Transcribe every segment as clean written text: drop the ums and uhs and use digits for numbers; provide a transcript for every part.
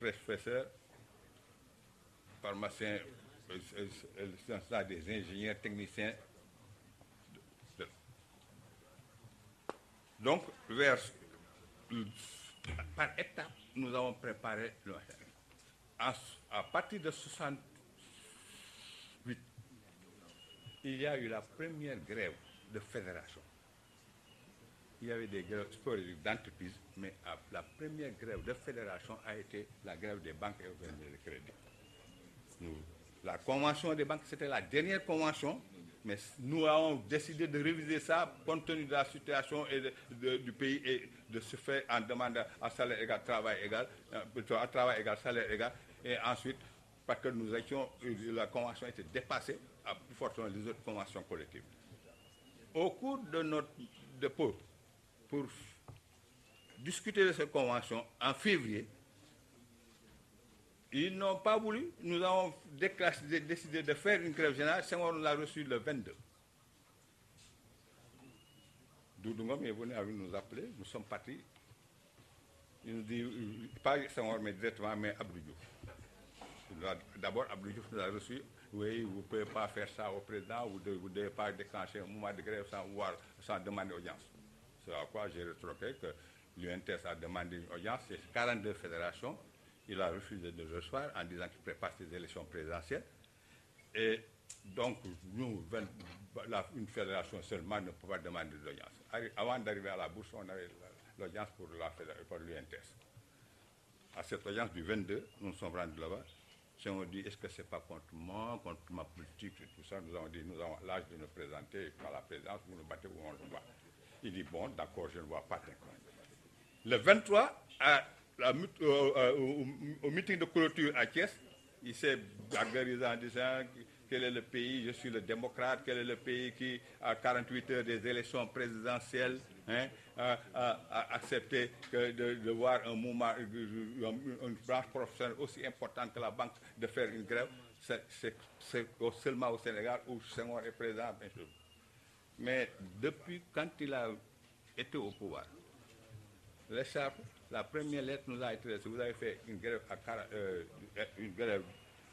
professeurs, pharmaciens, des ingénieurs, techniciens. Donc, par étapes, nous avons préparé le à partir de 68, il y a eu la première grève de fédération. Il y avait des grèves sporadiques d'entreprise, mais la première grève de fédération a été la grève des banques et organismes de crédit. La convention des banques, c'était la dernière convention, mais nous avons décidé de réviser ça compte tenu de la situation du pays et de se faire en demandant à salaire égal, travail égal, plutôt à travail égal, salaire égal, et ensuite, parce que la convention était dépassée, à plus forte raison les autres conventions collectives. Au cours de notre dépôt, pour discuter de cette convention en février, ils n'ont pas voulu. Nous avons décidé de faire une grève générale. Senghor l'a reçu le 22. Doudou est venu à nous appeler. Nous sommes partis. Il nous dit, pas Senghor, mais directement, mais Abdou Diouf. D'abord, Abdou Diouf nous a reçu. Oui, vous ne pouvez pas faire ça au président. Vous ne devez pas déclencher un mouvement de grève sans demander audience. C'est à quoi j'ai retrouvé que l'UNTS a demandé une audience. C'est 42 fédérations. Il a refusé de le recevoir en disant qu'il prépare ses élections présidentielles. Et donc, nous, une fédération seulement ne peut pas demander de l'audience. Avant d'arriver à la bourse, on avait l'audience pour l'UNTS. À cette audience du 22, nous nous sommes rendus là-bas. Si on dit, est-ce que ce n'est pas contre moi, contre ma politique et tout ça, nous avons dit, nous avons l'âge de nous présenter par la présidence, vous nous battez où on le voit. Il dit, bon, d'accord, je ne vois pas d'inconvénient. Le 23, au meeting de clôture à Thiès, il s'est gargarisé en disant quel est le pays, je suis le démocrate, quel est le pays qui, à 48 heures des élections présidentielles, a accepté de voir un mouvement, une branche professionnelle aussi importante que la banque de faire une grève. C'est seulement au Sénégal où Senghor est président, bien sûr. Mais depuis quand il a été au pouvoir, l'écharpe, la première lettre nous a été laissée. Vous avez fait une grève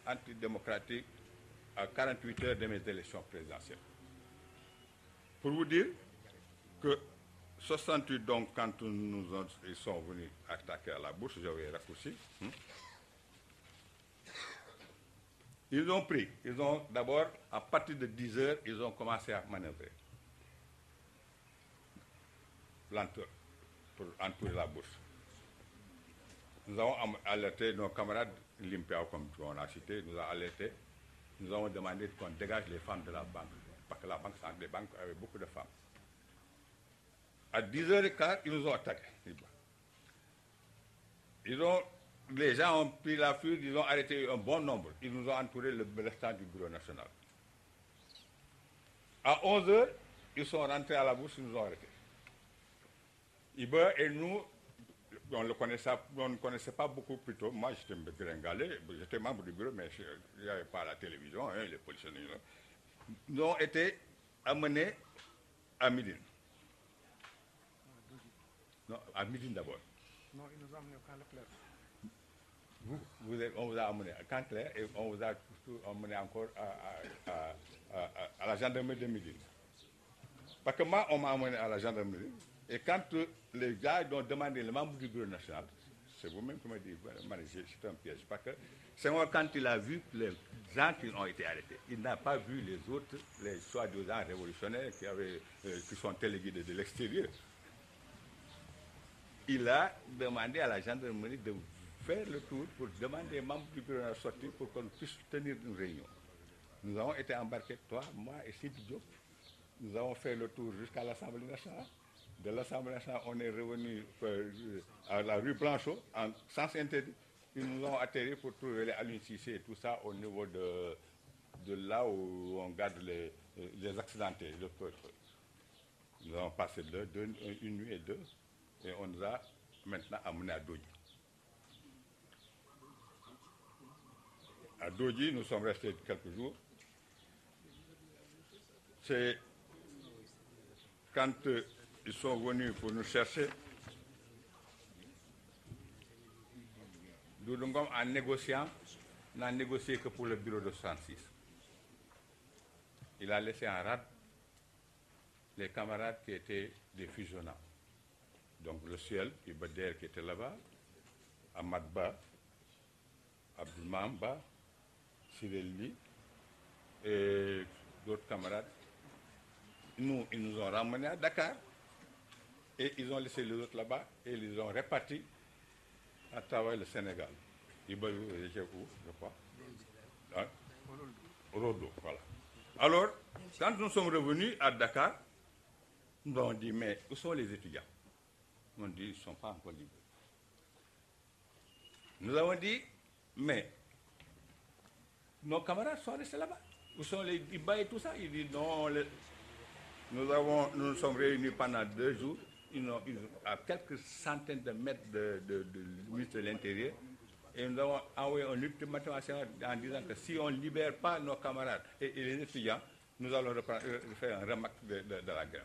antidémocratique à 48 heures de mes élections présidentielles. Pour vous dire que 68, donc, quand ils sont venus attaquer à la bourse, j'avais raccourci. Ils ont d'abord, à partir de 10 heures, ils ont commencé à manœuvrer. Lenteur, pour entourer la bourse. Nous avons alerté nos camarades Limpia, comme on a cité, nous avons alerté. Nous avons demandé qu'on dégage les femmes de la banque, parce que la banque, les banques avaient beaucoup de femmes. À 10h15, ils nous ont attaqués. Les gens ont pris la fuite, ils ont arrêté un bon nombre. Ils nous ont entouré le restant du bureau national. À 11h, ils sont rentrés à la bourse, ils nous ont arrêtés. Iber et nous, on ne connaissait pas beaucoup plus tôt. Moi, j'étais gringalé, j'étais membre du bureau, mais il n'y avait pas la télévision, les policiers. Nous ont été amenés à Médine. Non, à Médine d'abord. Non, ils nous ont amenés au camp Leclerc. On vous a amené à Camp Leclerc et on vous a amené encore à la gendarmerie de Médine. Parce que moi, on m'a amené à la gendarmerie. Et quand les gars ont demandé les membres du bureau national, c'est vous-même qui m'avez dit, c'est un piège. Parce que c'est moi, quand il a vu les gens qui ont été arrêtés, il n'a pas vu les autres, les soi-disant révolutionnaires qui sont téléguidés de l'extérieur. Il a demandé à la gendarmerie de faire le tour pour demander aux membres du bureau national de sortir pour qu'on puisse tenir une réunion. Nous avons été embarqués, toi, moi et Sidi Diop. Nous avons fait le tour jusqu'à l'Assemblée nationale. De l'Assemblée nationale, on est revenu à la rue Blanchot, en sens interdit. Ils nous ont atterri pour trouver les Alun Cissé et tout ça au niveau de là où on garde les accidentés, le peuple. Nous avons passé une nuit et deux, et on nous a maintenant amenés à Dodji. À Dodji, nous sommes restés quelques jours. C'est quand ils sont venus pour nous chercher. Doudou Ngom, en négociant, n'a négocié que pour le bureau de 66. Il a laissé en rade les camarades qui étaient des fusionnants. Donc le Ciel, Ibader qui était là-bas, Ahmad Ba, Abdoulmam Ba, Cyril Ly et d'autres camarades. Ils nous ont ramenés à Dakar et ils ont laissé les autres là-bas et ils les ont répartis à travers le Sénégal. Ibayou, je crois. Hein? Rodo, voilà. Alors, quand nous sommes revenus à Dakar, nous avons dit, mais où sont les étudiants? On dit, ils ne sont pas encore libres. Nous avons dit, mais nos camarades sont restés là-bas. Où sont les Iba et tout ça? Ils disent, non, nous nous sommes réunis pendant 2 jours, à quelques centaines de mètres du ministre de l'Intérieur, et nous avons envoyé un ultimatum en disant que si on ne libère pas nos camarades et les étudiants, nous allons faire un remarque de la grève.